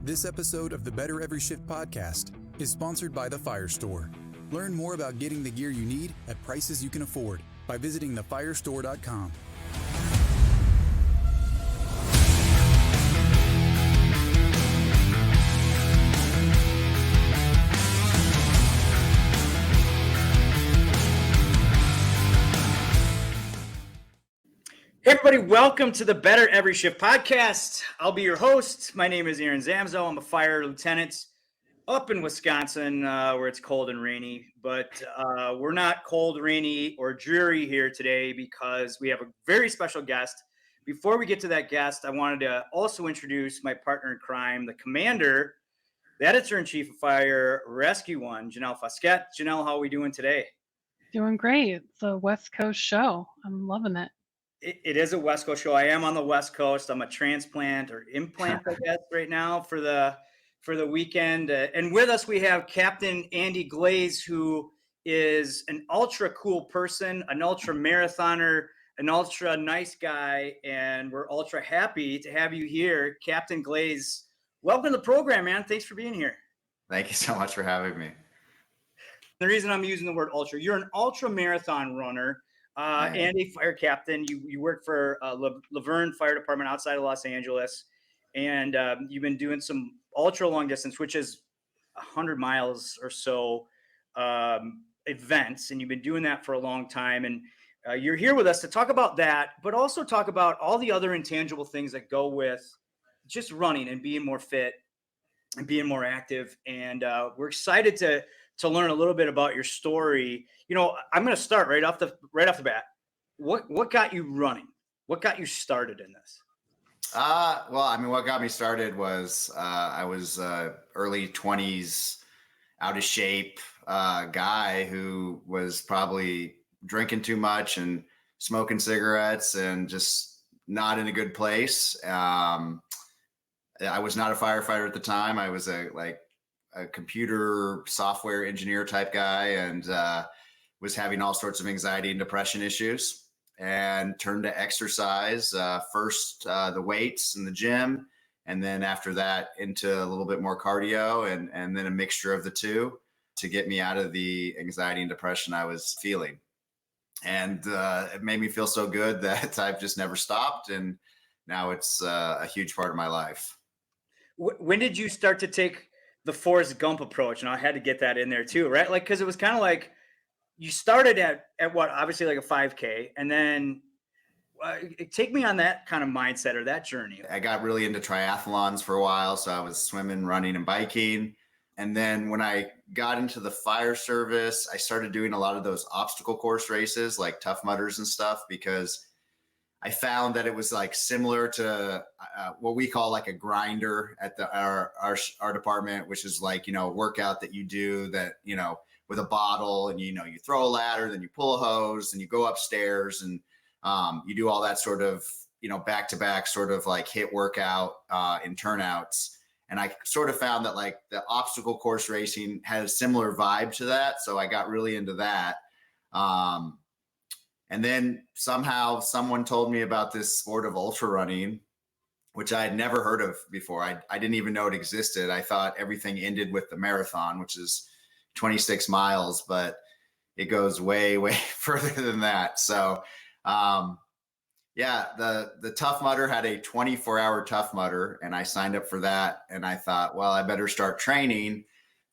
This episode of the Better Every Shift podcast is sponsored by the Fire Store. Learn more about getting the gear you need at prices you can afford by visiting thefirestore.com. Hey everybody, welcome to the Better Every Shift podcast. I'll be your host. My name is Aaron Zamzo. I'm a fire lieutenant up in Wisconsin where it's cold and rainy, but we're not cold, rainy, or dreary here today because we have a very special guest. Before we get to that guest, I wanted to also introduce my partner in crime, the commander, the editor-in-chief of Fire Rescue One, Janelle Fosquet. Janelle, how are we doing today? Doing great. It's a West Coast show. I'm loving it. It is a West Coast show. I am on the West Coast. I'm a transplant or implant, I guess, right now for the weekend. And with us, we have Captain Andy Glaze, who is an ultra cool person, an ultra marathoner, an ultra nice guy, and we're ultra happy to have you here, Captain Glaze. Welcome to the program, man. Thanks for being here. Thank you so much for having me. The reason I'm using the word ultra, you're an ultra marathon runner. Andy, fire captain, you work for Laverne Fire Department outside of Los Angeles, and you've been doing some ultra long distance, which is 100 miles or so events, and you've been doing that for a long time. And you're here with us to talk about that, but also talk about all the other intangible things that go with just running and being more fit and being more active. And we're excited to learn a little bit about your story. You know, I'm going to start right off the bat. What got you running? What got you started in this? Well, I mean, what got me started was I was early 20s, out of shape guy who was probably drinking too much and smoking cigarettes and just not in a good place. I was not a firefighter at the time. I was a computer software engineer type guy, and was having all sorts of anxiety and depression issues, and turned to exercise, first the weights in the gym, and then after that into a little bit more cardio, and then a mixture of the two to get me out of the anxiety and depression I was feeling. And it made me feel so good that I've just never stopped, and now it's a huge part of my life. When did you start to take the Forrest Gump approach? And I had to get that in there too, right? Like, cause it was kind of like you started at what, obviously like a 5K, and then take me on that kind of mindset or that journey. I got really into triathlons for a while. So I was swimming, running, and biking. And then when I got into the fire service, I started doing a lot of those obstacle course races, like Tough Mudders and stuff, because I found that it was like similar to what we call like a grinder at our department, which is like, a workout that you do that, with a bottle, and, you throw a ladder, then you pull a hose and you go upstairs, and you do all that sort of, back-to-back sort of like HIIT workout in turnouts. And I sort of found that like the obstacle course racing had a similar vibe to that. So I got really into that. And then somehow someone told me about this sport of ultra running, which I had never heard of before. I didn't even know it existed. I thought everything ended with the marathon, which is 26 miles, but it goes way, way further than that. So, the Tough Mudder had a 24-hour Tough Mudder, and I signed up for that. And I thought, well, I better start training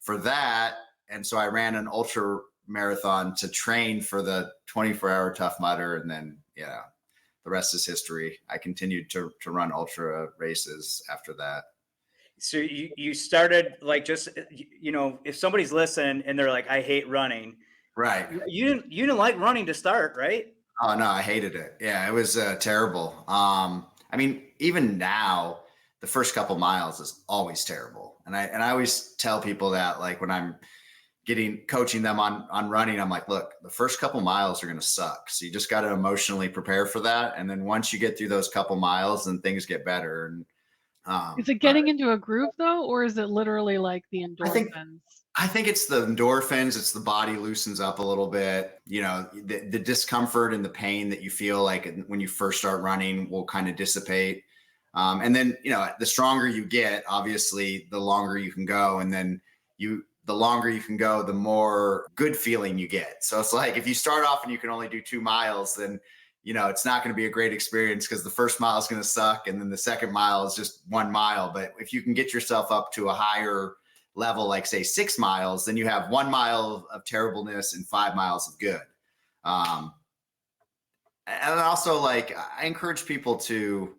for that. And so I ran an ultra marathon to train for the 24-hour Tough Mudder, and then the rest is history. I continued to run ultra races after that. So you started like, just, if somebody's listening and they're like, I hate running, right? You didn't like running to start, right? Oh no, I hated it. Yeah, it was terrible. I mean, even now the first couple miles is always terrible, and I always tell people that, like, when I'm coaching them on running, I'm like, look, the first couple miles are going to suck. So you just got to emotionally prepare for that. And then once you get through those couple miles, then things get better. And is it getting into a groove though? Or is it literally like the endorphins? I think it's the endorphins. It's the body loosens up a little bit. The discomfort and the pain that you feel like when you first start running will kind of dissipate. And then, the stronger you get, obviously, the longer you can go. And then the longer you can go, the more good feeling you get. So it's like, if you start off and you can only do 2 miles, then, it's not going to be a great experience because the first mile is going to suck. And then the second mile is just 1 mile. But if you can get yourself up to a higher level, like say 6 miles, then you have 1 mile of terribleness and 5 miles of good. And also, like, I encourage people to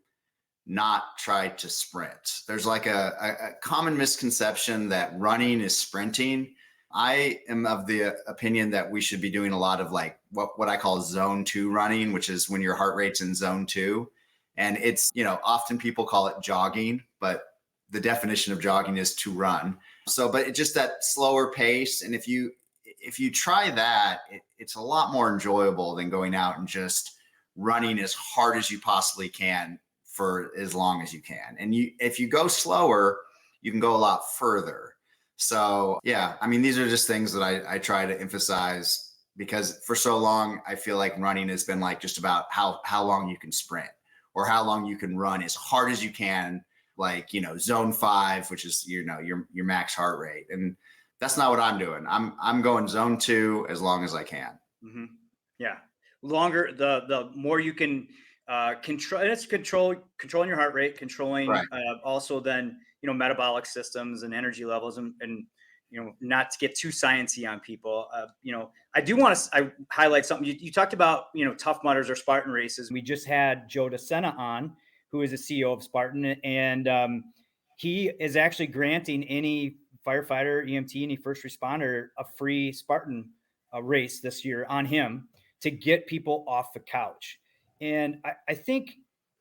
not try to sprint. There's like a common misconception that running is sprinting. I am of the opinion that we should be doing a lot of like what I call zone 2 running, which is when your heart rate's in zone 2. And it's, often people call it jogging, but the definition of jogging is to run. So, but it's just that slower pace. And if you try that, it's a lot more enjoyable than going out and just running as hard as you possibly can for as long as you can. And if you go slower, you can go a lot further. So yeah, I mean, these are just things that I try to emphasize, because for so long, I feel like running has been like just about how long you can sprint or how long you can run as hard as you can, like, zone 5, which is, your max heart rate. And that's not what I'm doing. I'm going zone 2 as long as I can. Mm-hmm. Yeah. Longer, the more you can control, and it's controlling your heart rate, controlling Right. Also then, metabolic systems and energy levels, and not to get too sciencey on people. I do want to highlight something. You talked about, Tough Mudders or Spartan races. We just had Joe DeSena on, who is the CEO of Spartan, and he is actually granting any firefighter, EMT, any first responder a free Spartan race this year on him to get people off the couch. And I think,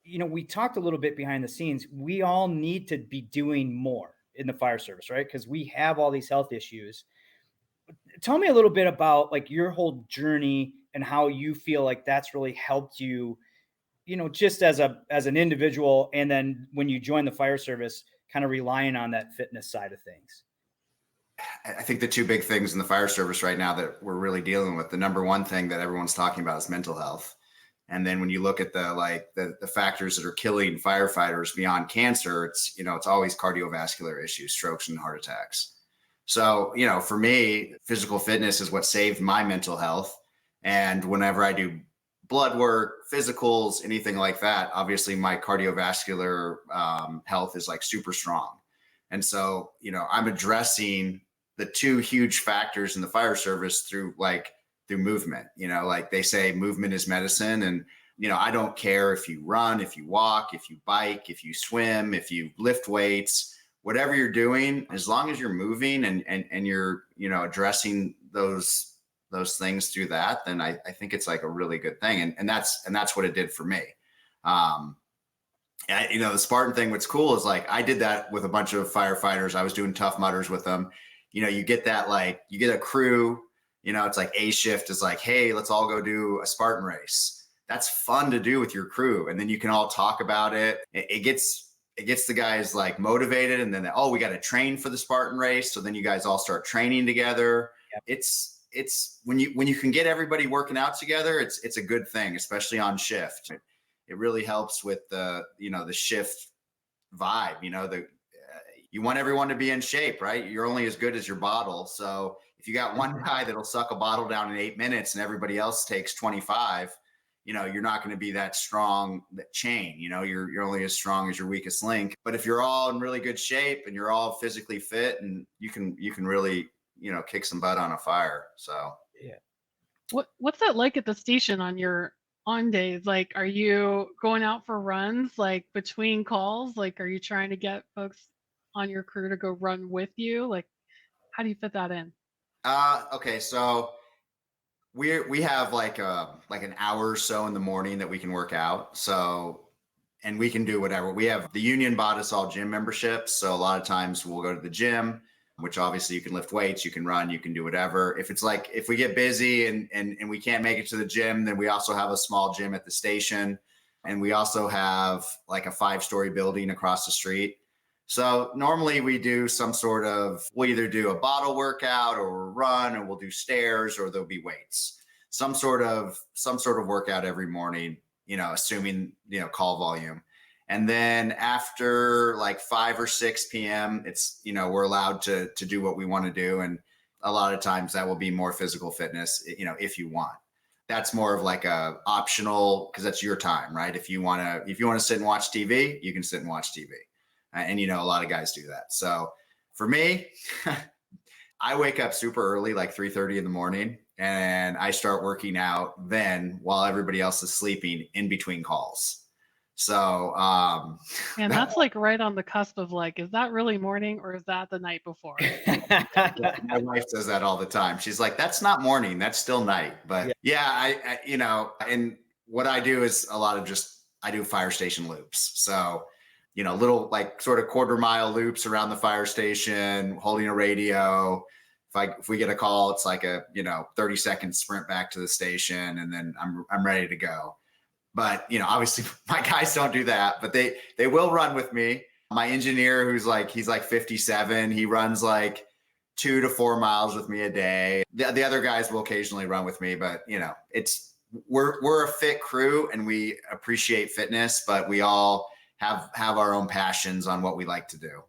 we talked a little bit behind the scenes. We all need to be doing more in the fire service, right? Because we have all these health issues. Tell me a little bit about like your whole journey and how you feel like that's really helped you, just as an individual. And then when you join the fire service, kind of relying on that fitness side of things. I think the 2 big things in the fire service right now that we're really dealing with, the number one thing that everyone's talking about is mental health. And then when you look at the factors that are killing firefighters beyond cancer, it's always cardiovascular issues, strokes and heart attacks. So, for me, physical fitness is what saved my mental health. And whenever I do blood work, physicals, anything like that, obviously my cardiovascular health is like super strong. And so, I'm addressing the 2 huge factors in the fire service through movement. Like they say, movement is medicine. And, I don't care if you run, if you walk, if you bike, if you swim, if you lift weights, whatever you're doing, as long as you're moving and you're, addressing those things through that, then I think it's like a really good thing. And that's what it did for me. The Spartan thing, what's cool is like, I did that with a bunch of firefighters. I was doing Tough Mudders with them. You get that, you get a crew, it's like A shift is like, hey, let's all go do a Spartan race. That's fun to do with your crew. And then you can all talk about it. It gets the guys like motivated. And then, we got to train for the Spartan race. So then you guys all start training together. Yep. It's when you can get everybody working out together, it's a good thing, especially on shift. It really helps with the shift vibe. You want everyone to be in shape, right? You're only as good as your bottle. So if you got one guy that'll suck a bottle down in 8 minutes and everybody else takes 25, you're not going to be that strong, that chain. You're only as strong as your weakest link. But if you're all in really good shape and you're all physically fit, and you can really, kick some butt on a fire. So yeah. What's that like at the station on your on days? Like, are you going out for runs like between calls? Like, are you trying to get folks on your crew to go run with you? Like, how do you fit that in? Okay, so we have like an hour or so in the morning that we can work out. So, and we can do whatever. We have the union bought us all gym memberships. So a lot of times we'll go to the gym, which obviously you can lift weights, you can run, you can do whatever. If we get busy and we can't make it to the gym, then we also have a small gym at the station. And we also have like a 5-story building across the street. So normally we do we'll either do a bottle workout or a run, or we'll do stairs, or there'll be weights, some sort of workout every morning, assuming, call volume. And then after like 5 or 6 p.m., it's, we're allowed to do what we want to do. And a lot of times that will be more physical fitness, if you want. That's more of like a optional, because that's your time, right? If you want to sit and watch TV, you can sit and watch TV. And, a lot of guys do that. So for me, I wake up super early, like 3:30 in the morning, and I start working out then while everybody else is sleeping in between calls. So, and that's like right on the cusp of like, is that really morning or is that the night before? My wife says that all the time. She's like, that's not morning, that's still night. But I and what I do is a lot of I do fire station loops. So, little like sort of quarter-mile loops around the fire station, holding a radio. If we get a call, it's like a 30-second sprint back to the station, and then I'm ready to go. But obviously my guys don't do that, but they will run with me. My engineer, he's like 57, he runs like 2 to 4 miles with me a day. The other guys will occasionally run with me, but we're a fit crew and we appreciate fitness, but we all have our own passions on what we like to do.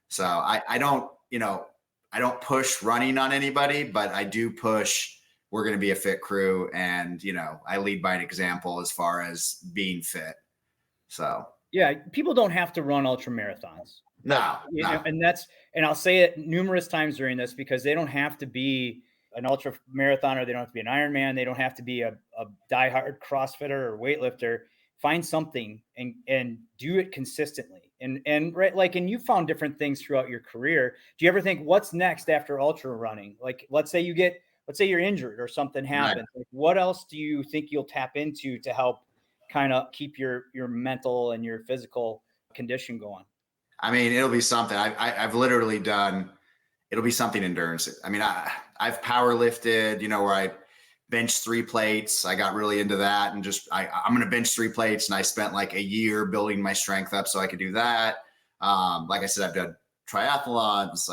So I don't push running on anybody, but I do push, we're going to be a fit crew. And, I lead by an example as far as being fit. So, yeah, people don't have to run ultra marathons. No. And I'll say it numerous times during this, because they don't have to be an ultra marathoner. They don't have to be an Ironman. They don't have to be a diehard CrossFitter or weightlifter. Find something and do it consistently. And right, like, and you found different things throughout your career. Do you ever think, what's next after ultra running? Like, let's say you're injured or something happens. Right. Like, what else do you think you'll tap into to help kind of keep your mental and your physical condition going? I mean, it'll be something I've literally done. It'll be something endurance. I mean, I've power lifted, where I bench 3 plates. I got really into that, and I'm going to bench 3 plates. And I spent like a year building my strength up so I could do that. Like I said, I've done triathlons,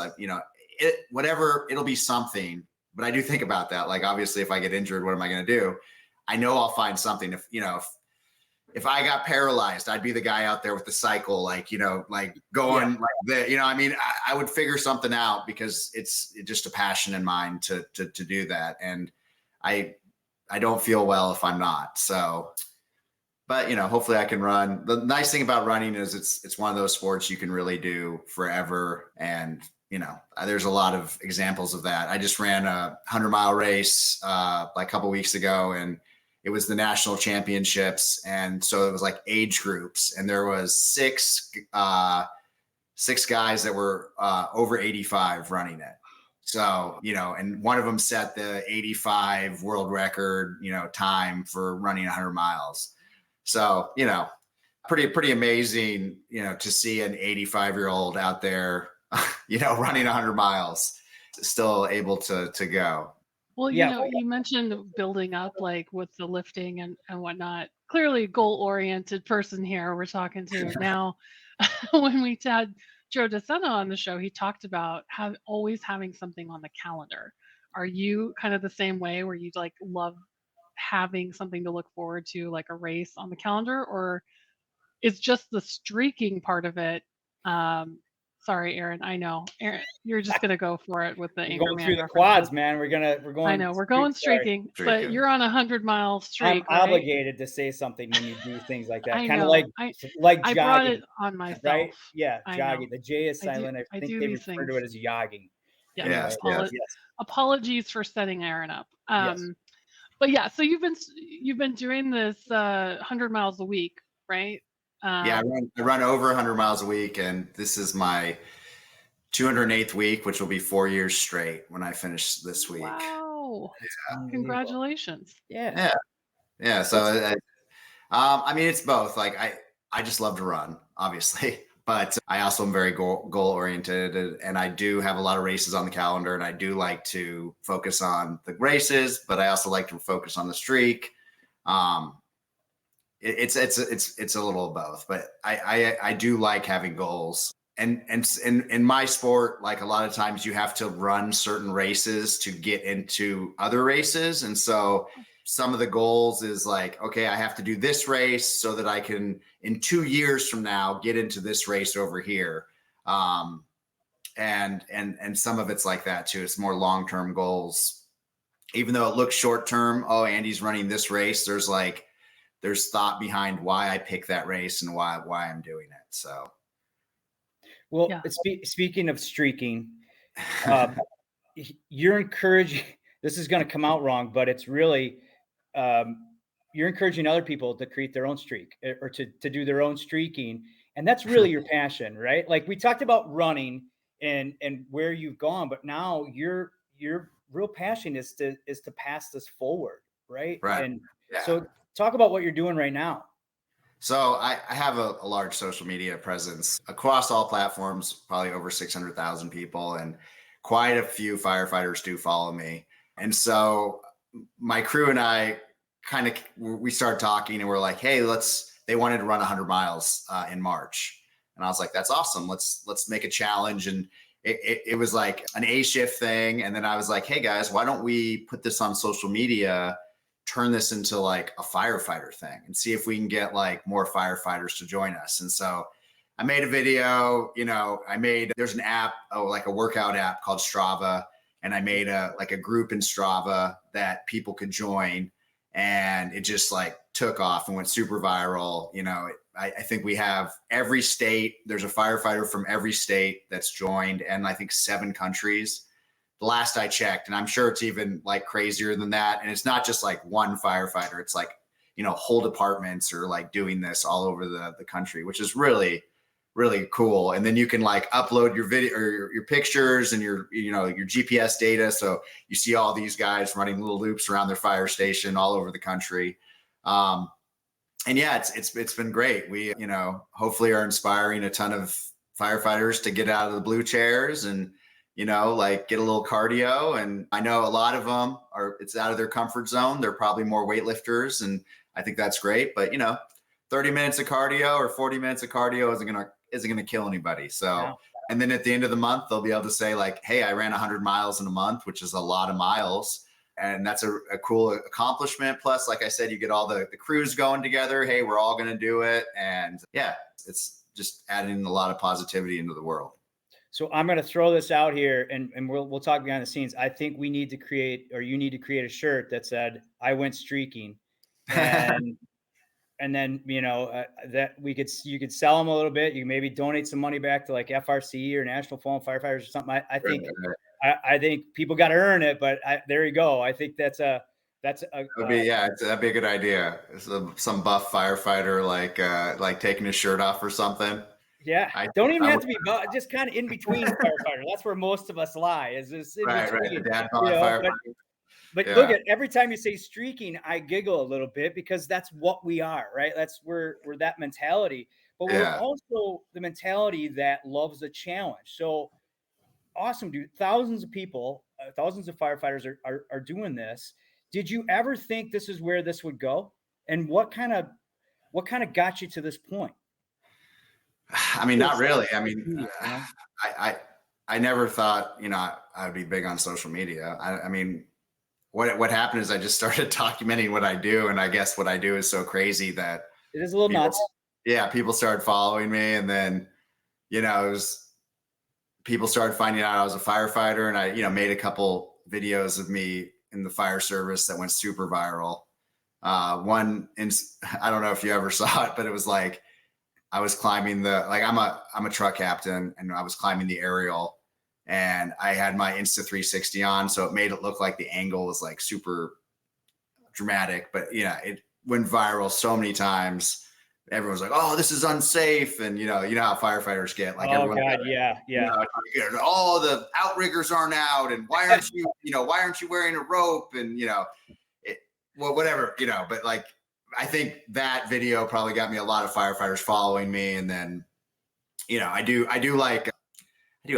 whatever, it'll be something. But I do think about that. Like, obviously, if I get injured, what am I going to do? I know I'll find something. If I got paralyzed, I'd be the guy out there with the cycle, like going like that. I mean, I would figure something out, because it's just a passion in mine to do that. And I don't feel well if I'm not. So, but hopefully I can run. The nice thing about running is it's one of those sports you can really do forever. And there's a lot of examples of that. I just ran a 100-mile race like a couple of weeks ago, and it was the national championships. And so it was like age groups, and there was six guys that were over 85 running it. So, and one of them set the 85 world record, time for running 100 miles. So, pretty amazing, to see an 85-year-old out there, running 100 miles, still able to go. Well, you mentioned building up, like with the lifting and whatnot. Clearly goal-oriented person here we're talking to now. When we had Joe DeSena on the show, he talked about always having something on the calendar. Are you kind of the same way, where you like love having something to look forward to, like a race on the calendar, or is just the streaking part of it? Sorry, Aaron. I know, Aaron, you're just gonna go for it with the Anchorman. Going through the quads, man. We're going. I know we're going streaking, but you're on a 100-mile streak. I'm obligated to say something when you do things like that. Kind of like jogging. I brought it on myself. Right? Yeah, jogging. The J is silent. I think they refer to it as jogging. Yeah. Yes. Apologies for setting Aaron up. But yeah, so you've been doing this 100 miles a week, right? I run over 100 miles a week, and this is my 208th week, which will be 4 years straight when I finish this week. Wow! Yeah. Congratulations! Yeah. So, I mean, it's both. Like, I just love to run, obviously, but I also am very goal oriented, and I do have a lot of races on the calendar, and I do like to focus on the races, but I also like to focus on the streak. It's a little of both, but I do like having goals. And in my sport, like, a lot of times you have to run certain races to get into other races. And so some of the goals is like, okay, I have to do this race so that I can in 2 years from now, get into this race over here. And some of it's like that too. It's more long-term goals, even though it looks short-term. Oh, Andy's running this race. There's thought behind why I picked that race and why I'm doing it. So, well, Yeah. Speaking of streaking, you're encouraging, this is going to come out wrong, but it's really, you're encouraging other people to create their own streak or to do their own streaking. And that's really your passion, right? Like we talked about running and where you've gone, but now your real passion is to pass this forward. Right. Right. And yeah. so talk about what you're doing right now. So I have a large social media presence across all platforms, probably over 600,000 people, and quite a few firefighters do follow me. And so my crew and I we started talking and we're like, hey, they wanted to run 100 miles in March. And I was like, that's awesome. Let's make a challenge. And it was like an A shift thing. And then I was like, hey guys, why don't we put this on social media, turn this into like a firefighter thing and see if we can get like more firefighters to join us. And so I made a video, there's an app, like a workout app called Strava. And I made a group in Strava that people could join, and it just like took off and went super viral. I think we have every state, there's a firefighter from every state that's joined, and I think 7 countries. The last I checked, and I'm sure it's even like crazier than that. And it's not just like one firefighter. It's like, whole departments are like doing this all over the country, which is really, really cool. And then you can like upload your video or your pictures and your GPS data. So you see all these guys running little loops around their fire station all over the country. And yeah, it's been great. We, hopefully are inspiring a ton of firefighters to get out of the blue chairs and, like get a little cardio. And I know a lot of them it's out of their comfort zone. They're probably more weightlifters, and I think that's great. But 30 minutes of cardio or 40 minutes of cardio isn't gonna kill anybody. So, yeah. And then at the end of the month, they'll be able to say like, hey, I ran 100 miles in a month, which is a lot of miles. And that's a cool accomplishment. Plus, like I said, you get all the crews going together. Hey, we're all going to do it. And yeah, it's just adding a lot of positivity into the world. So I'm going to throw this out here, and we'll talk behind the scenes. I think we need to create, or you need to create a shirt that said, I went streaking. And and then, that you could sell them a little bit. You maybe donate some money back to like FRC or National Fallen Firefighters or something. I think, I think people got to earn it, but there you go. I think that'd be a good idea. Some buff firefighter, like taking his shirt off or something. Yeah. Don't even have to be just kind of in between firefighter. That's where most of us lie is this in between. Right. Firefighter. But yeah. Look at every time you say streaking, I giggle a little bit because that's what we are, right? We're that mentality, but we're also the mentality that loves a challenge. So awesome, dude. Thousands of people, thousands of firefighters are doing this. Did you ever think this is where this would go? And what kind of got you to this point? I mean, not really. I mean, I never thought, I would be big on social media. I mean, what happened is I just started documenting what I do. And I guess what I do is so crazy that it is a little nuts. Yeah. People started following me, and then, people started finding out I was a firefighter, and I, made a couple videos of me in the fire service that went super viral. I don't know if you ever saw it, but it was like, I was climbing I'm a truck captain, and I was climbing the aerial, and I had my Insta 360 on. So it made it look like the angle was like super dramatic, but it went viral so many times. Everyone's like, oh, this is unsafe. And you know how firefighters get like, oh God, oh, the outriggers aren't out. And why aren't you wearing a rope? And, whatever, but like, I think that video probably got me a lot of firefighters following me. And then, I do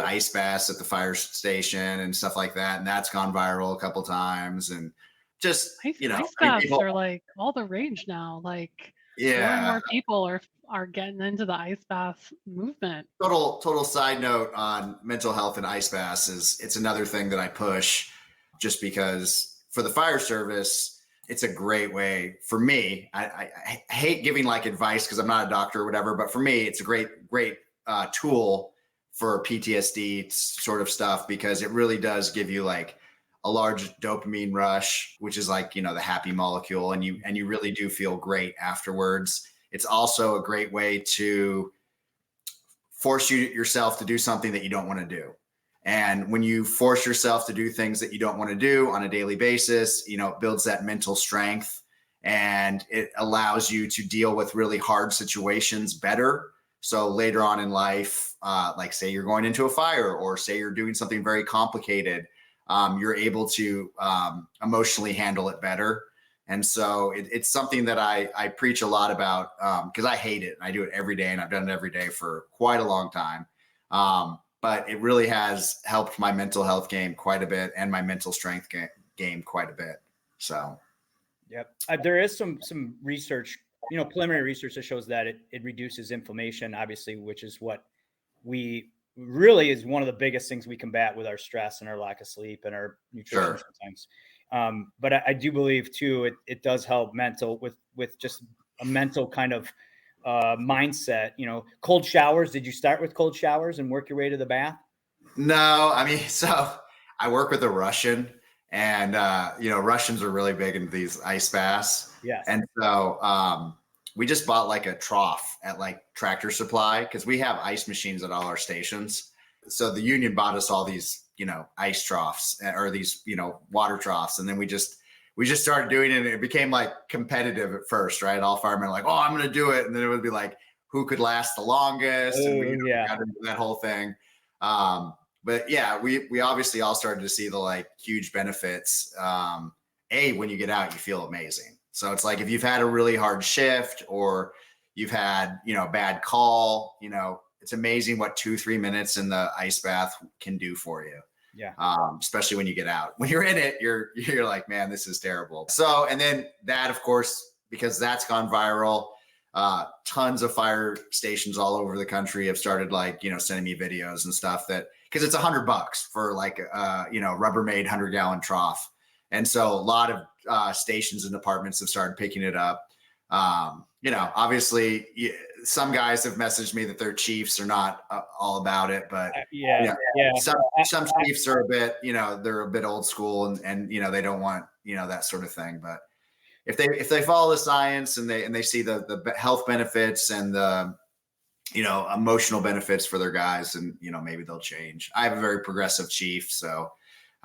ice baths at the fire station and stuff like that. And that's gone viral a couple times. And just, ice baths are like all the rage now. Like, more and more people are getting into the ice bath movement. Total side note on mental health and ice baths is it's another thing that I push, just because for the fire service, it's a great way for me. I hate giving like advice because I'm not a doctor or whatever, but for me, it's a great tool for PTSD sort of stuff, because it really does give you like a large dopamine rush, which is like, the happy molecule, and you really do feel great afterwards. It's also a great way to force yourself to do something that you don't want to do. And when you force yourself to do things that you don't want to do on a daily basis, it builds that mental strength, and it allows you to deal with really hard situations better. So later on in life, like say you're going into a fire, or say you're doing something very complicated, you're able to emotionally handle it better. And so it's something that I preach a lot about, because I hate it. I do it every day, and I've done it every day for quite a long time. But it really has helped my mental health game quite a bit, and my mental strength game quite a bit. So, yep. There is some research, preliminary research that shows that it reduces inflammation, obviously, which is what really is one of the biggest things we combat with our stress and our lack of sleep and our nutrition sometimes. But I do believe too, it does help mental with just a mental kind of mindset. Cold showers. Did you start with cold showers and work your way to the bath? No, I mean, so I work with a Russian, and Russians are really big into these ice baths. Yes. And so we just bought like a trough at like Tractor Supply, because we have ice machines at all our stations. So the union bought us all these, ice troughs, or these, water troughs. And then we just started doing it, and it became like competitive at first, right? All firemen are like, oh, I'm going to do it. And then it would be like, who could last the longest? And we got into that whole thing. But yeah, we obviously all started to see the like huge benefits. When you get out, you feel amazing. So it's like, if you've had a really hard shift, or you've had, a bad call, it's amazing what 2-3 minutes in the ice bath can do for you. Yeah. Especially when you get out. When you're in it, you're like, man, this is terrible. So, and then that, of course, because that's gone viral, tons of fire stations all over the country have started like, sending me videos and stuff, that, because it's $100 for like, Rubbermaid 100-gallon trough. And so a lot of stations and departments have started picking it up. Obviously some guys have messaged me that their chiefs are not all about it, but some chiefs are a bit, they're a bit old school, and they don't want, that sort of thing. But if they follow the science, and they see the health benefits and the, emotional benefits for their guys, and, maybe they'll change. I have a very progressive chief, so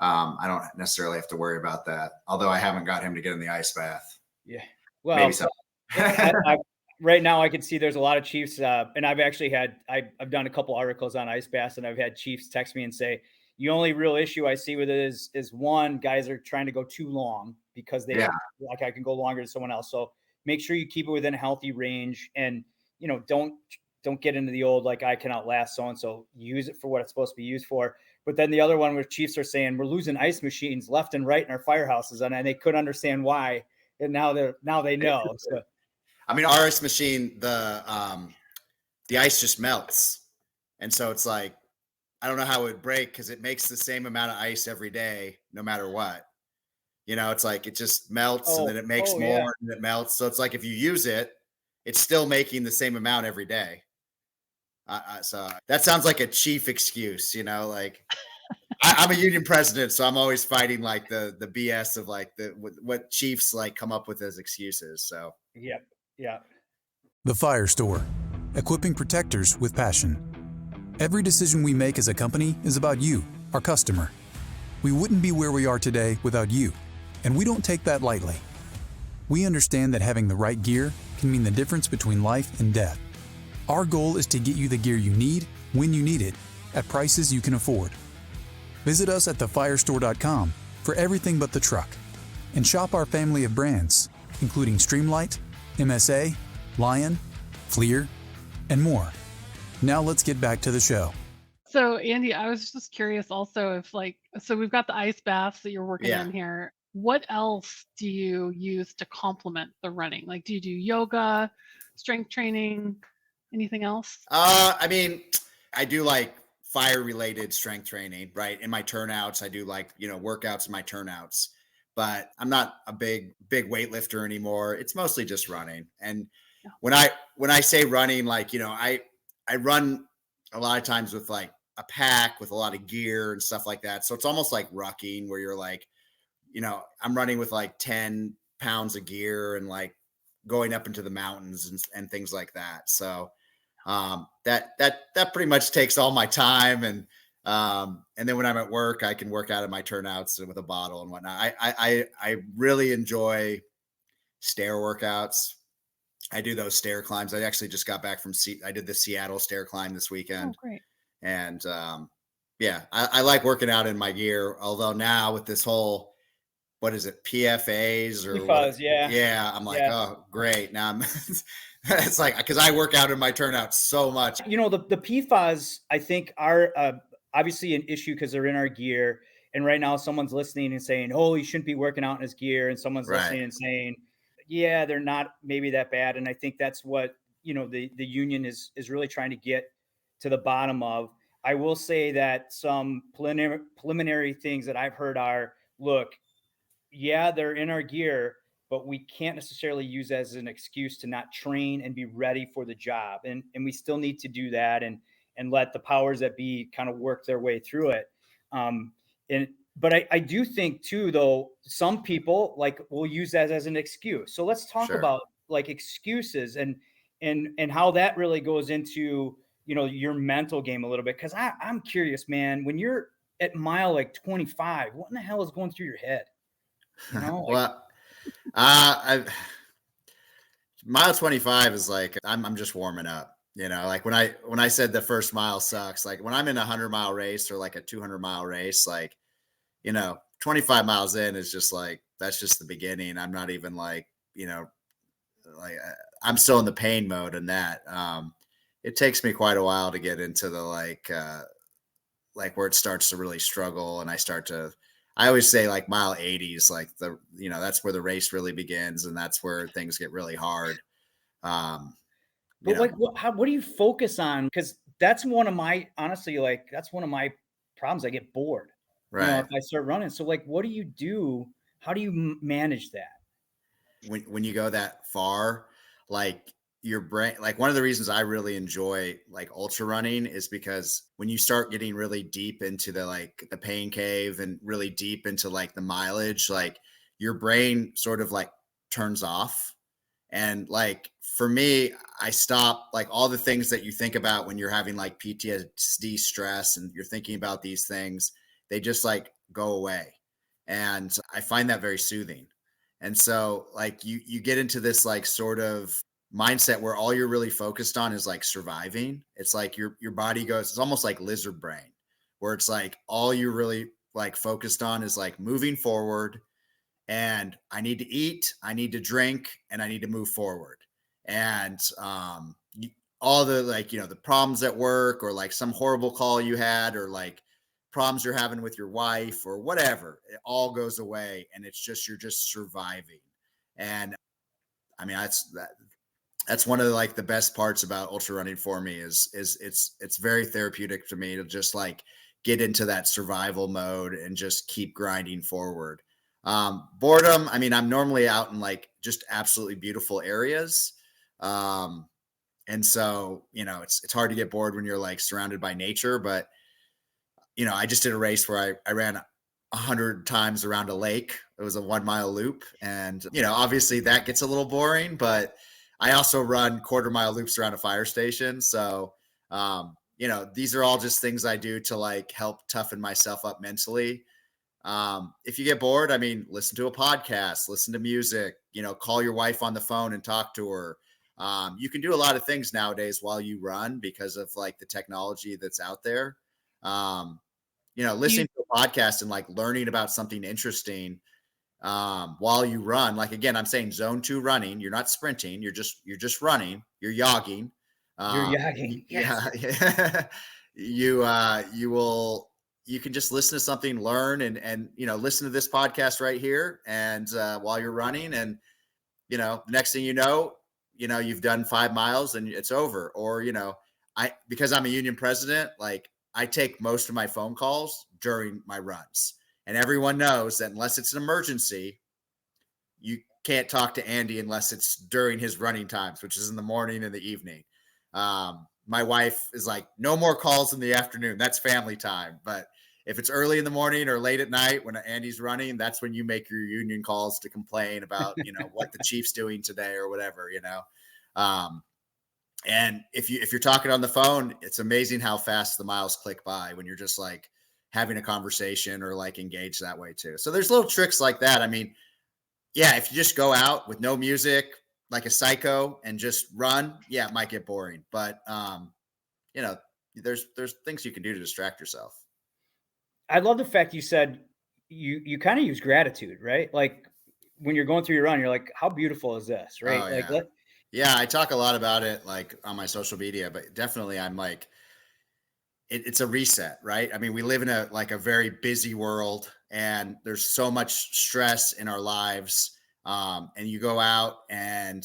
I don't necessarily have to worry about that. Although I haven't got him to get in the ice bath. Yeah. Well, maybe so. Right now I can see there's a lot of chiefs, and I've actually I've done a couple articles on ice baths, and I've had chiefs text me and say, the only real issue I see with it is one, guys are trying to go too long, because they like, I can go longer than someone else. So make sure you keep it within a healthy range, and don't get into the old, like, I can outlast so-and-so. Use it for what it's supposed to be used for. But then the other one where chiefs are saying, we're losing ice machines left and right in our firehouses, and they couldn't understand why. And now they know. So, I mean, our ice machine, the ice just melts. And so it's like, I don't know how it would break, because it makes the same amount of ice every day, no matter what. It's like, it just melts, and then it makes more, and it melts. So it's like, if you use it, it's still making the same amount every day. So that sounds like a chief excuse, like I'm a union president, so I'm always fighting like the BS of like what chiefs like come up with as excuses. So yeah. The Fire Store, equipping protectors with passion. Every decision we make as a company is about you, our customer. We wouldn't be where we are today without you, and we don't take that lightly. We understand that having the right gear can mean the difference between life and death. Our goal is to get you the gear you need, when you need it, at prices you can afford. Visit us at thefirestore.com for everything but the truck, and shop our family of brands, including Streamlight, MSA, Lion, Fleer, and more. Now let's get back to the show. So Andy, I was just curious also if so we've got the ice baths that you're working in here. What else do you use to complement the running? Like, do you do yoga, strength training, anything else? I mean, I do like fire related strength training, right? In my turnouts, I do like, workouts in my turnouts. but I'm not a big weightlifter anymore. It's mostly just running. And Yeah. when I say running, like, I run a lot of times with like a pack with a lot of gear and stuff like that. So it's almost like rucking, where you're like, I'm running with like 10 pounds of gear and like going up into the mountains and things like that. So that pretty much takes all my time. And then when I'm at work, I can work out of my turnouts with a bottle and whatnot. I really enjoy stair workouts. I do those stair climbs. I actually just got back I did the Seattle stair climb this Oh, weekend. great. And yeah, I like working out in my gear. Although now with this whole, what is it, PFAs or what? Yeah, I'm like, oh, great. Now I'm it's like, because I work out in my turnout so much. The PFAS, I think, are obviously an issue because they're in our gear. And right now someone's listening and saying, oh, he shouldn't be working out in his gear. And someone's listening and saying, yeah, they're not maybe that bad. And I think that's what, the union is really trying to get to the bottom of. I will say that some preliminary things that I've heard are, look, yeah, they're in our gear, but we can't necessarily use as an excuse to not train and be ready for the job. And we still need to do that and let the powers that be kind of work their way through it. But I do think too, though, some people like will use that as an excuse. So let's talk about like excuses and how that really goes into, your mental game a little bit. Cause I'm curious, man, when you're at mile like 25, what in the hell is going through your head? Well, mile 25 is like, I'm just warming up, like when I said the first mile sucks, like when I'm in a 100-mile race or like a 200-mile race, like, 25 miles in is just like, that's just the beginning. I'm not even like, like I'm still in the pain mode in that. It takes me quite a while to get into the like where it starts to really struggle. And I always say like mile 80 is like that's where the race really begins. And that's where things get really hard. But like, what do you focus on? Because that's one of my, honestly, like, that's one of my problems. I get bored, right. If I start running. So like, what do you do? How do you manage that? When you go that far, like your brain, like one of the reasons I really enjoy like ultra running is because when you start getting really deep into the pain cave and really deep into like the mileage, like your brain sort of like turns off. And like for me, I stop like all the things that you think about when you're having like PTSD stress and you're thinking about these things, they just like go away. And I find that very soothing. And so like you get into this like sort of mindset where all you're really focused on is like surviving. It's like your body goes, it's almost like lizard brain, where it's like all you're really like focused on is like moving forward, and I need to eat, I need to drink, and I need to move forward. And all the like, the problems at work or like some horrible call you had or like problems you're having with your wife or whatever, it all goes away. And it's just, you're just surviving. And I mean, that's one of the, like the best parts about ultra running for me is it's very therapeutic to me to just like get into that survival mode and just keep grinding forward. Boredom, I mean, I'm normally out in like just absolutely beautiful areas. And so, it's hard to get bored when you're like surrounded by nature, but I just did a race where I ran 100 times around a lake. It was a 1-mile loop. And, obviously that gets a little boring, but I also run 1/4-mile loops around a fire station. So, these are all just things I do to like help toughen myself up mentally. If you get bored, I mean, listen to a podcast, listen to music, call your wife on the phone and talk to her. You can do a lot of things nowadays while you run because of like the technology that's out there. Listening to a podcast and like learning about something interesting while you run. Like, again, I'm saying zone 2 running, you're not sprinting. You're just running, you're yogging. You're yogging. Yes. Yeah. You can just listen to something, learn, and listen to this podcast right here. And while you're running, and next thing you've done 5 miles and it's over. Or because I'm a union president, like I take most of my phone calls during my runs, And everyone knows that unless it's an emergency, you can't talk to Andy unless it's during his running times, which is in the morning and the evening. My wife is like, no more calls in the afternoon. That's family time. But if it's early in the morning or late at night when Andy's running, that's when you make your union calls to complain about, what the Chief's doing today or whatever, and if you're talking on the phone, it's amazing how fast the miles click by when you're just like having a conversation or like engaged that way too. So there's little tricks like that. I mean, yeah, if you just go out with no music, like a psycho, and just run, yeah, it might get boring. But there's things you can do to distract yourself. I love the fact you said you kind of use gratitude, right? Like when you're going through your run, you're like, how beautiful is this, right? Oh, yeah. I talk a lot about it like on my social media, but definitely I'm like, it's a reset, right? I mean, we live in a very busy world, and there's so much stress in our lives. And you go out and,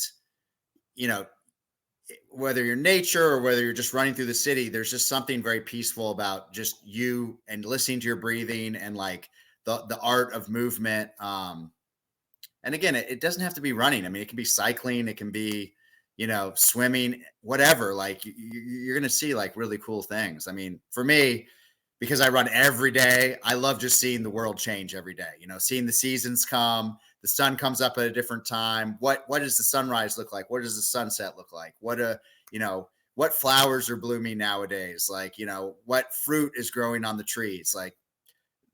whether you're nature or whether you're just running through the city, there's just something very peaceful about just you and listening to your breathing and like the art of movement. And again, it doesn't have to be running. I mean, it can be cycling, it can be, swimming, whatever. Like you're going to see like really cool things. I mean, for me, because I run every day, I love just seeing the world change every day, seeing the seasons come, the sun comes up at a different time. What does the sunrise look like? What does the sunset look like? What flowers are blooming nowadays? Like, what fruit is growing on the trees? Like,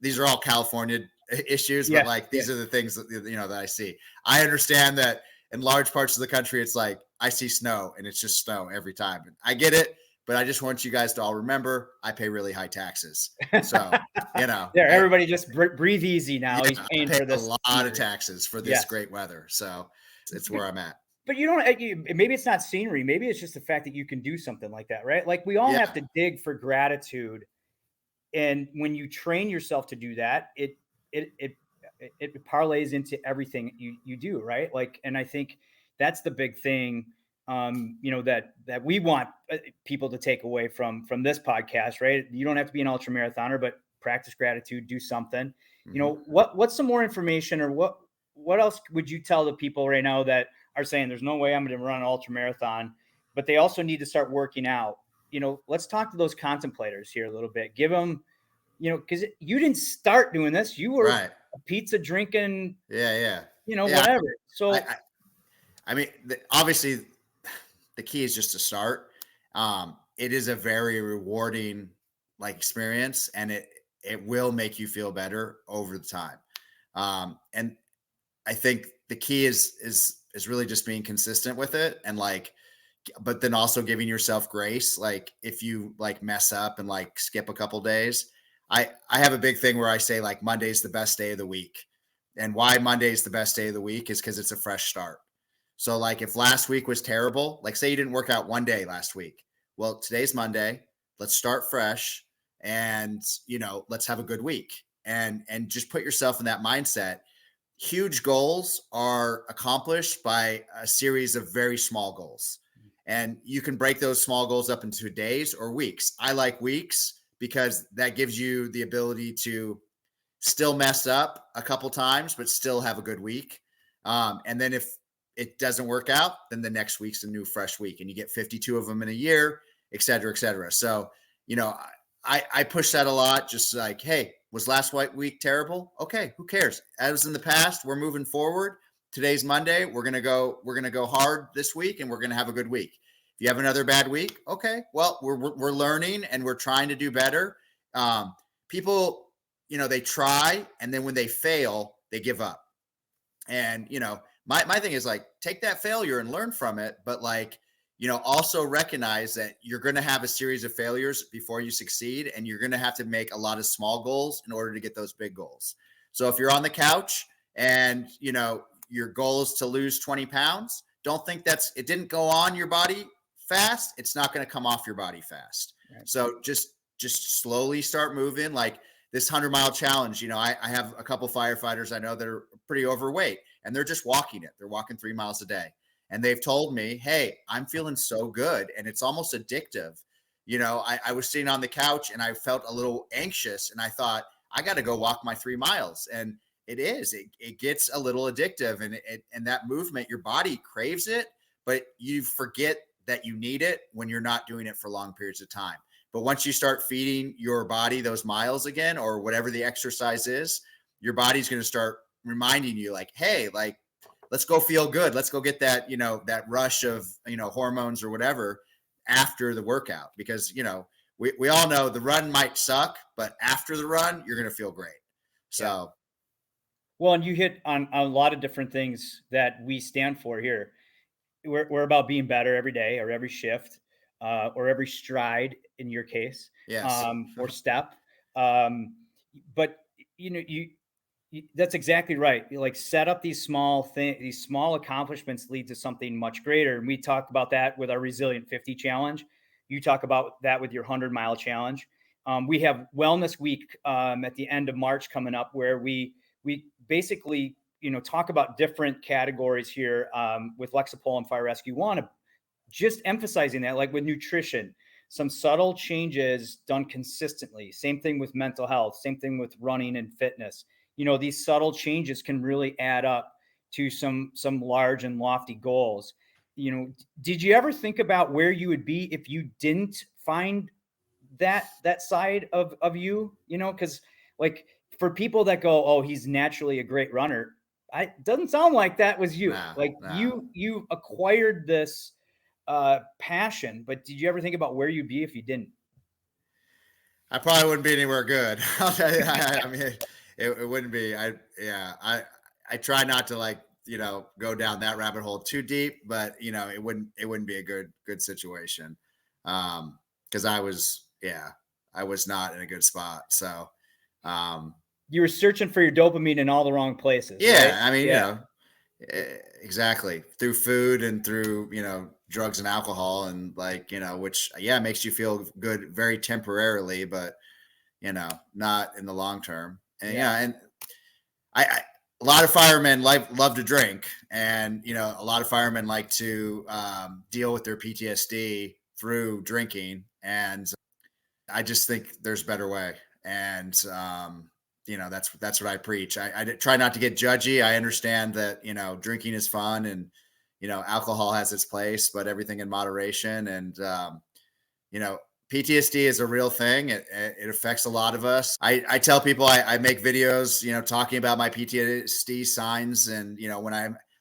these are all California issues, but like, these are the things that, that I see. I understand that in large parts of the country, it's like, I see snow and it's just snow every time. I get it, but I just want you guys to all remember, I pay really high taxes. So, everybody just breathe easy now. Yeah, He's paying for this. A lot of taxes for this great weather. So it's where I'm at. But maybe it's not scenery. Maybe it's just the fact that you can do something like that, right? Like we all have to dig for gratitude. And when you train yourself to do that, it parlays into everything you do, right? Like, and I think that's the big thing, that we want people to take away from this podcast, right? You don't have to be an ultra marathoner, but practice gratitude, do something. Mm-hmm. What's some more information, or what else would you tell the people right now that are saying there's no way I'm going to run an ultra marathon, but they also need to start working out? Let's talk to those contemplators here a little bit. Give them, because you didn't start doing this. You were a pizza drinking, whatever. So, I mean, obviously, the key is just to start. It is a very rewarding experience, and it will make you feel better over the time. And I think the key is really just being consistent with it, and but then also giving yourself grace. Like if you mess up and skip a couple days, I have a big thing where I say Monday's the best day of the week. And why Monday is the best day of the week is because it's a fresh start. So if last week was terrible, say you didn't work out one day last week. Well, today's Monday. Let's start fresh, and let's have a good week, and just put yourself in that mindset. Huge goals are accomplished by a series of very small goals, and you can break those small goals up into days or weeks. I like weeks because that gives you the ability to still mess up a couple times, but still have a good week. And then if it doesn't work out, then the next week's a new fresh week, and you get 52 of them in a year, et cetera, et cetera. So, I push that a lot. Just hey, was last week terrible? Okay, who cares? That was in the past. We're moving forward. Today's Monday. We're gonna go hard this week, and we're gonna have a good week. If you have another bad week, okay, well, we're learning and we're trying to do better. People, they try, and then when they fail, they give up. And my thing is take that failure and learn from it, but also recognize that you're going to have a series of failures before you succeed, and you're going to have to make a lot of small goals in order to get those big goals. So if you're on the couch and your goal is to lose 20 pounds, don't think it didn't go on your body fast. It's not going to come off your body fast. Right. So just slowly start moving. This 100-mile challenge, I have a couple firefighters I know that are pretty overweight, and they're just walking it. They're walking 3 miles a day. And they've told me, hey, I'm feeling so good. And it's almost addictive. I was sitting on the couch and I felt a little anxious, and I thought, I got to go walk my 3 miles. And it gets a little addictive, and that movement, your body craves it, but you forget that you need it when you're not doing it for long periods of time. But once you start feeding your body those miles again, or whatever the exercise is, your body's going to start reminding you like, hey, like, let's go feel good. Let's go get that, that rush of, hormones or whatever after the workout, because, we all know the run might suck, but after the run, you're going to feel great. So. Well, and you hit on a lot of different things that we stand for here. We're about being better every day, or every shift, or every stride in your case, Yes. or step. But that's exactly right. You, like, set up these small things, these small accomplishments lead to something much greater. And we talk about that with our Resilient 50 challenge. You talk about that with your 100-mile challenge. We have Wellness Week at the end of March coming up, where we basically, talk about different categories here with Lexapol and Fire Rescue One, just emphasizing that, like with nutrition, some subtle changes done consistently. Same thing with mental health, same thing with running and fitness. These subtle changes can really add up to some large and lofty goals. Did you ever think about where you would be if you didn't find that side of you? Because, like, for people that go, oh, he's naturally a great runner, it doesn't sound like that was you. No. You acquired this passion, but did you ever think about where you'd be if you didn't? I probably wouldn't be anywhere good. I'll tell you. I mean, it wouldn't be. I try not to, like, go down that rabbit hole too deep, but it wouldn't be a good situation. Because I was not in a good spot. So, you were searching for your dopamine in all the wrong places. Yeah. Right? I mean, exactly, through food and through, drugs and alcohol, and, like, which, makes you feel good very temporarily, but, not in the long term. And and I a lot of firemen love to drink, and, a lot of firemen like to deal with their PTSD through drinking. And I just think there's a better way. And, that's what I preach. I try not to get judgy. I understand that, drinking is fun, and, alcohol has its place, but everything in moderation. And, PTSD is a real thing. It affects a lot of us. I tell people I make videos, talking about my PTSD signs. And,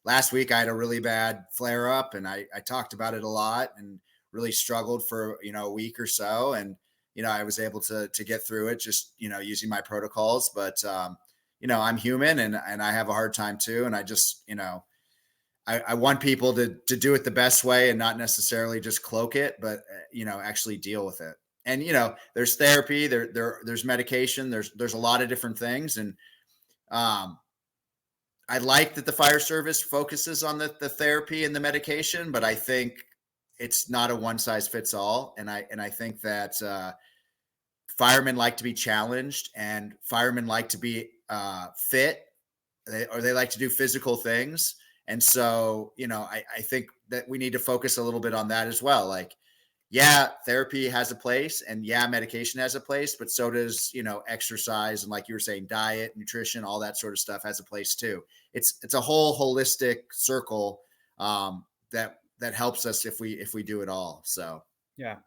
last week I had a really bad flare up, and I talked about it a lot, and really struggled for, a week or so. And, I was able to get through it just, using my protocols. But, I'm human, and I have a hard time too. And I just, I want people to do it the best way, and not necessarily just cloak it, but, actually deal with it. And, there's therapy, there's medication, there's a lot of different things. And, I like that the fire service focuses on the therapy and the medication, but I think it's not a one size fits all. And I think that, firemen like to be challenged, and firemen like to be fit, they like to do physical things. And so, I think that we need to focus a little bit on that as well. Like, therapy has a place, and medication has a place, but so does, exercise. And, like you were saying, diet, nutrition, all that sort of stuff has a place too. It's a whole holistic circle that helps us if we do it all. So, yeah.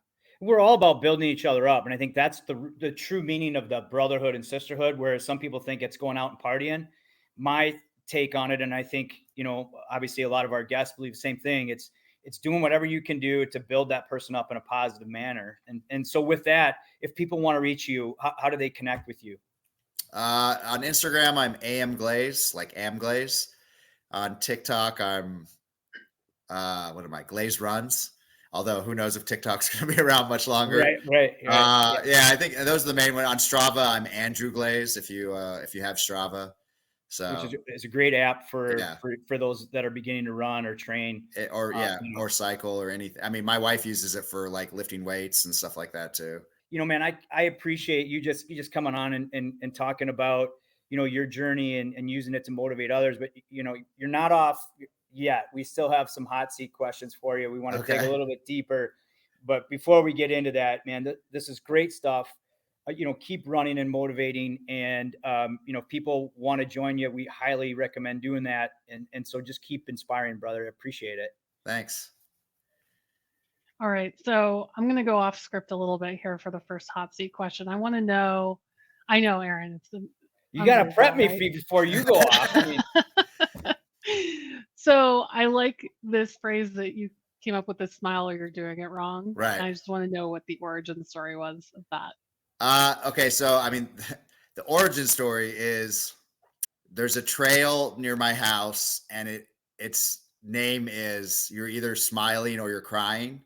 We're all about building each other up. And I think that's the true meaning of the brotherhood and sisterhood, whereas some people think it's going out and partying. My take on it, and I think, obviously a lot of our guests believe the same thing. It's doing whatever you can do to build that person up in a positive manner. And so with that, if people want to reach you, how do they connect with you? On Instagram, I'm AM Glaze, like Am Glaze. On TikTok, I'm what am I? Glaze Runs. Although who knows if TikTok's going to be around much longer. Right. I think those are the main ones. On Strava, I'm Andrew Glaze. If you have Strava, so which is a great app for those that are beginning to run or train, or cycle or anything. I mean, my wife uses it for, like, lifting weights and stuff like that too. Man, I appreciate you just coming on and talking about, your journey and using it to motivate others. But, you're not off yet. We still have some hot seat questions for you. We want to dig a little bit deeper. But before we get into that, man, this is great stuff. keep running and motivating. And, if people want to join you, we highly recommend doing that. And so just keep inspiring, brother. I appreciate it. Thanks. All right. So I'm going to go off script a little bit here for the first hot seat question. I want to know, I know, Aaron, it's the You got to Hungry prep Ball, me right? before you go off. I mean, So I like this phrase that you came up with, the smile or you're doing it wrong. Right. And I just want to know what the origin story was of that. Okay. So, I mean, the origin story is there's a trail near my house, and its name is You're Either Smiling or You're Crying.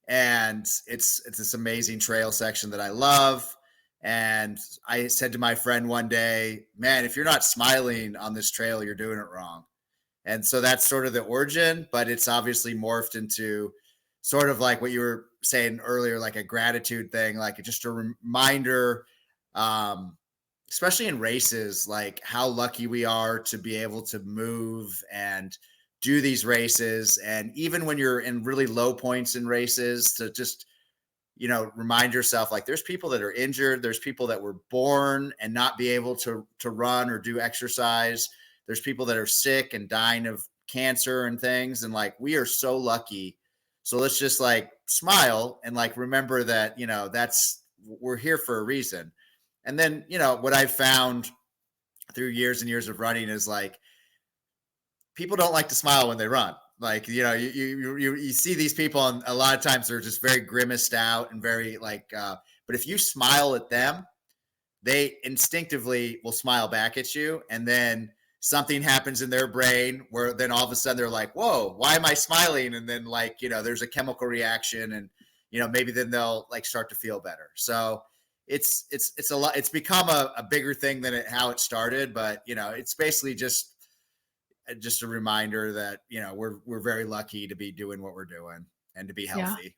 And it's this amazing trail section that I love. And I said to my friend one day, man, if you're not smiling on this trail, you're doing it wrong. And so that's sort of the origin, but it's obviously morphed into sort of like what you were saying earlier, like a gratitude thing, like just a reminder, especially in races, like how lucky we are to be able to move and do these races. And even when you're in really low points in races, to just, remind yourself, like, there's people that are injured. There's people that were born and not be able to run or do exercise. There's people that are sick and dying of cancer and things. And like, we are so lucky. So let's just like smile and like, remember that, we're here for a reason. And then, what I've found through years and years of running is like, people don't like to smile when they run. Like, you see these people, and a lot of times they're just very grimaced out and very like, but if you smile at them, they instinctively will smile back at you. And then something happens in their brain where then all of a sudden they're like, whoa, why am I smiling? And then like, there's a chemical reaction, and, maybe then they'll like start to feel better. So it's a lot. It's become a bigger thing than how it started, but it's basically just a reminder that, we're very lucky to be doing what we're doing and to be healthy.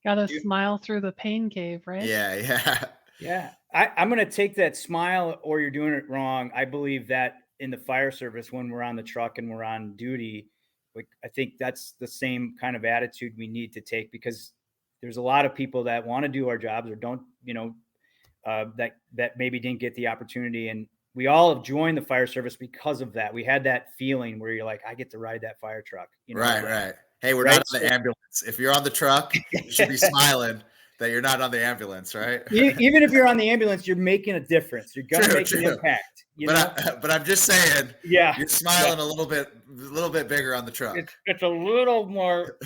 Got to smile through the pain cave, right? Yeah. yeah, I'm going to take that smile or you're doing it wrong. I believe that in the fire service, when we're on the truck and we're on duty, like, I think that's the same kind of attitude we need to take, because there's a lot of people that want to do our jobs or don't, that maybe didn't get the opportunity. And we all have joined the fire service because of that. We had that feeling where you're like, I get to ride that fire truck. Right. Hey, we're Right? not on the ambulance. If you're on the truck, you should be smiling that you're not on the ambulance, right? Even if you're on the ambulance, you're making a difference. You're going to make an impact. But I'm just saying, you're smiling a little bit bigger on the truck. It's a little more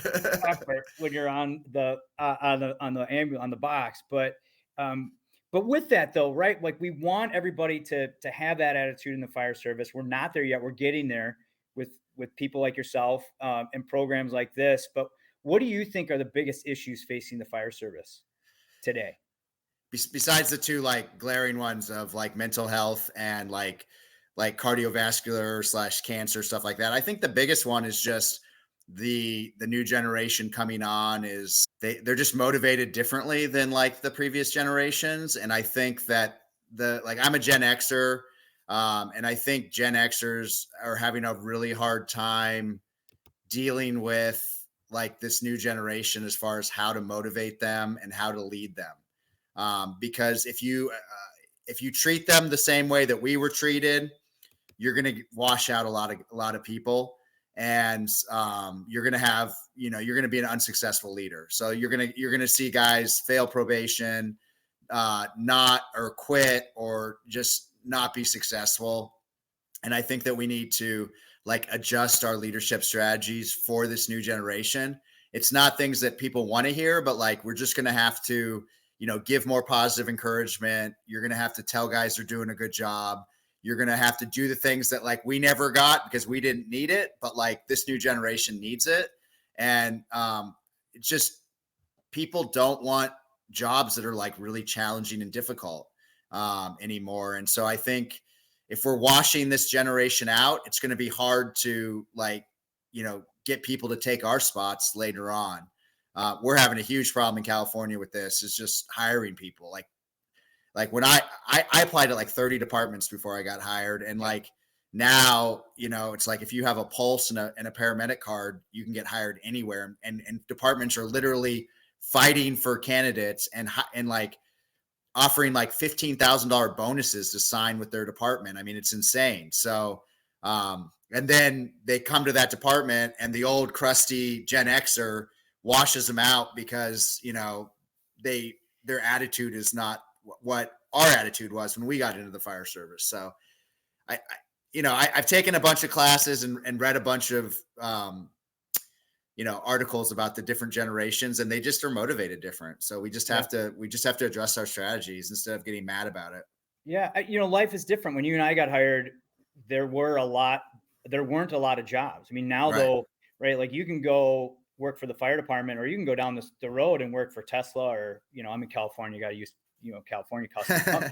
effort when you're on the ambulance, on the box. But with that though, right? Like, we want everybody to have that attitude in the fire service. We're not there yet. We're getting there with people like yourself and programs like this. But what do you think are the biggest issues facing the fire service today? Besides the two like glaring ones of like mental health and like cardiovascular / cancer, stuff like that, I think the biggest one is just the new generation coming on is they're just motivated differently than like the previous generations. And I think that I'm a Gen Xer, and I think Gen Xers are having a really hard time dealing with like this new generation as far as how to motivate them and how to lead them. Because if you treat them the same way that we were treated, you're going to wash out a lot of people. And you're going to have, you're going to be an unsuccessful leader. So you're going to see guys fail probation, not or quit or just not be successful. And I think that we need to like adjust our leadership strategies for this new generation. It's not things that people want to hear, but like, we're just going to have to, give more positive encouragement. You're going to have to tell guys they're doing a good job. You're going to have to do the things that like we never got because we didn't need it, but like this new generation needs it. And it's just, people don't want jobs that are like really challenging and difficult anymore. And so I think if we're washing this generation out, it's going to be hard to like, get people to take our spots later on. We're having a huge problem in California with this, is just hiring people. Like when I applied to like 30 departments before I got hired. And like now, it's like, if you have a pulse and a paramedic card, you can get hired anywhere. And departments are literally fighting for candidates and like offering like $15,000 bonuses to sign with their department. I mean, it's insane. So, and then they come to that department and the old crusty Gen Xer washes them out because, you know, their attitude is not what our attitude was when we got into the fire service. So I've taken a bunch of classes and read a bunch of, articles about the different generations, and they just are motivated different. So we just have to address our strategies instead of getting mad about it. Yeah. Life is different. When you and I got hired, there weren't a lot of jobs. I mean, now though, right. Like you can go work for the fire department, or you can go down the road and work for Tesla, or, I'm in California, you got to use, California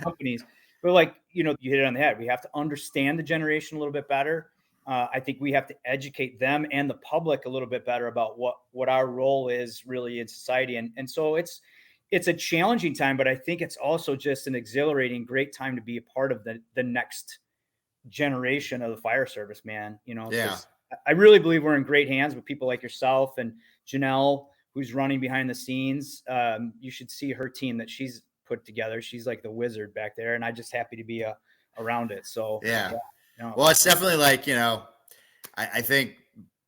companies, but like, you hit it on the head. We have to understand the generation a little bit better. I think we have to educate them and the public a little bit better about what our role is really in society. And so it's a challenging time, but I think it's also just an exhilarating, great time to be a part of the next generation of the fire service, man. Yeah. I really believe we're in great hands with people like yourself and Janelle, who's running behind the scenes. You should see her team that she's put together. She's like the wizard back there, and I'm just happy to be around it. So yeah. Well, it's definitely like, I think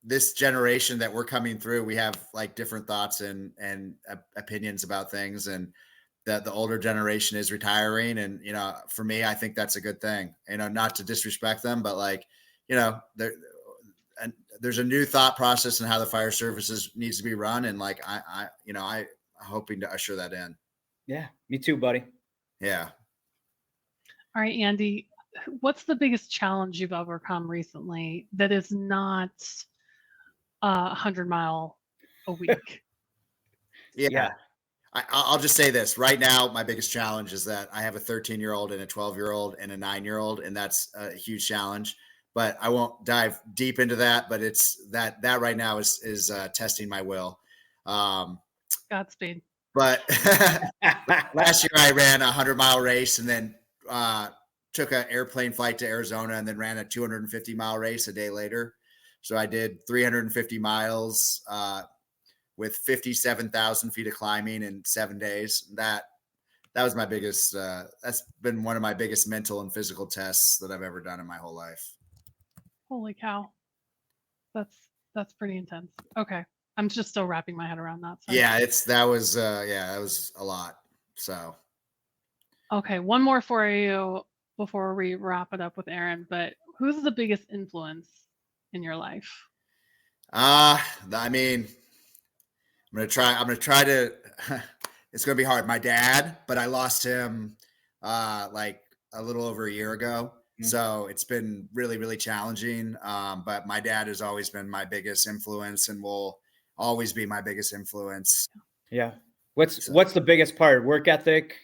this generation that we're coming through, we have like different thoughts and opinions about things, and that the older generation is retiring. And, for me, I think that's a good thing, not to disrespect them, but like, there's a new thought process in how the fire services needs to be run. And like, I'm hoping to usher that in. Yeah, me too, buddy. Yeah. All right, Andy, what's the biggest challenge you've overcome recently that is not 100 mile a week? Yeah. I'll just say this right now. My biggest challenge is that I have a 13-year-old and a 12-year-old and a 9-year-old, and that's a huge challenge. But I won't dive deep into that. But it's that right now is testing my will. Godspeed. But last year I ran a 100-mile race, and then took an airplane flight to Arizona, and then ran a 250-mile race a day later. So I did 350 miles with 57,000 feet of climbing in 7 days. That was my biggest. That's been one of my biggest mental and physical tests that I've ever done in my whole life. Holy cow. That's pretty intense. Okay. I'm just still wrapping my head around that. Sorry. Yeah, that was a lot. So. Okay. One more for you before we wrap it up with Aaron, but who's the biggest influence in your life? I mean, I'm going to try to, it's going to be hard. My dad, but I lost him like a little over a year ago. Mm-hmm. So it's been really, really challenging. But my dad has always been my biggest influence and will always be my biggest influence. Yeah. What's the biggest part? Work ethic?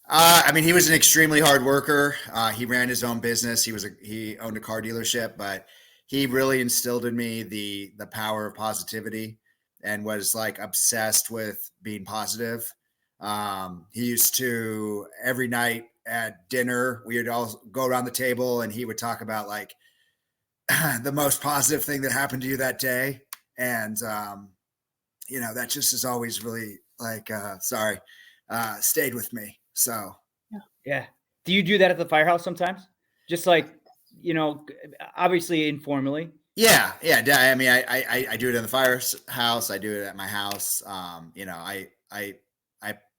I mean, he was an extremely hard worker. He ran his own business. He owned a car dealership, but he really instilled in me the power of positivity and was like obsessed with being positive. He used to, every night at dinner, we would all go around the table and he would talk about like the most positive thing that happened to you that day. And, that just is always really like, stayed with me. So, yeah. Do you do that at the firehouse sometimes? Just like, obviously informally. Yeah. I mean, I do it in the firehouse. I do it at my house. I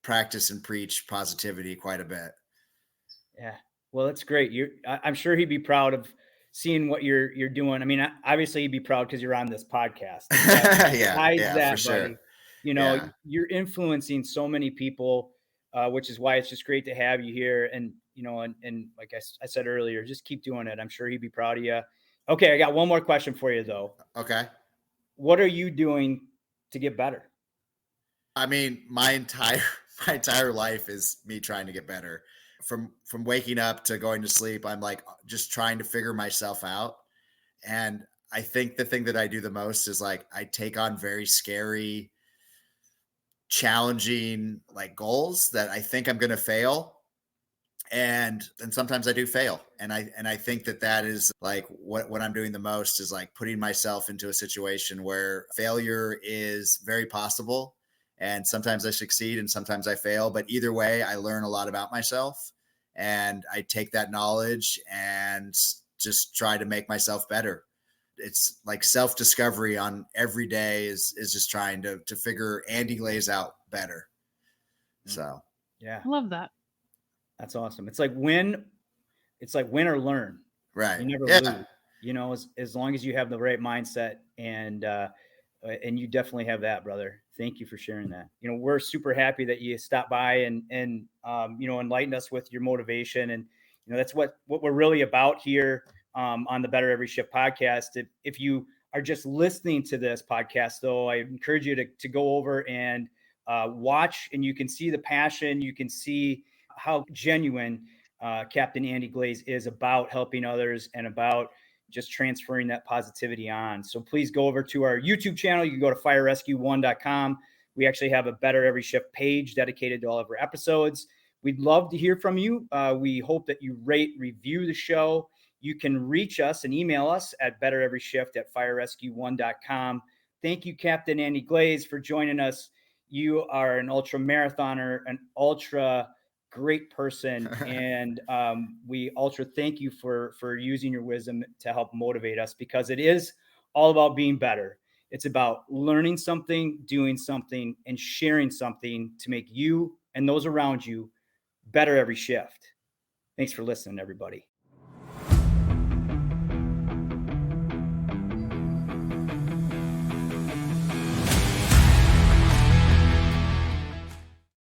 practice and preach positivity quite a bit. Yeah. Well, that's great. I'm sure he'd be proud of seeing what you're doing. I mean, obviously he'd be proud because you're on this podcast. Yeah, for sure. Buddy, you're influencing so many people, which is why it's just great to have you here. And, and like I said earlier, just keep doing it. I'm sure he'd be proud of you. Okay. I got one more question for you though. Okay. What are you doing to get better? I mean, my entire life is me trying to get better. From waking up to going to sleep, I'm like just trying to figure myself out. And I think the thing that I do the most is like I take on very scary, challenging like goals that I think I'm going to fail. And sometimes I do fail. And I think that is like what I'm doing the most is like putting myself into a situation where failure is very possible. And sometimes I succeed and sometimes I fail, but either way, I learn a lot about myself, and I take that knowledge and just try to make myself better. It's like self-discovery on every day is just trying to figure Andy Glaze out better. So Yeah, I love that. that's awesome. It's like win or learn. right. You never Yeah. lose, you know, as long as you have the right mindset, and you definitely have that, brother. Thank you for sharing that. You know, we're super happy that you stopped by and you know, enlightened us with your motivation. And, you know, that's what we're really about here on the Better Every Shift podcast. If you are just listening to this podcast, though, I encourage you to go over and watch, and you can see the passion. You can see how genuine Captain Andy Glaze is about helping others and about just transferring that positivity on. So please go over to our YouTube channel. You can go to firerescue1.com. We actually have a Better Every Shift page dedicated to all of our episodes. We'd love to hear from you. We hope that you rate, review the show. You can reach us and email us at bettereveryshift@firerescue1.com. Thank you, Captain Andy Glaze, for joining us. You are an ultra marathoner, an ultra great person, and we ultra thank you for using your wisdom to help motivate us, because it is all about being better. It's about learning something, doing something, and sharing something to make you and those around you better every shift. Thanks for listening, everybody.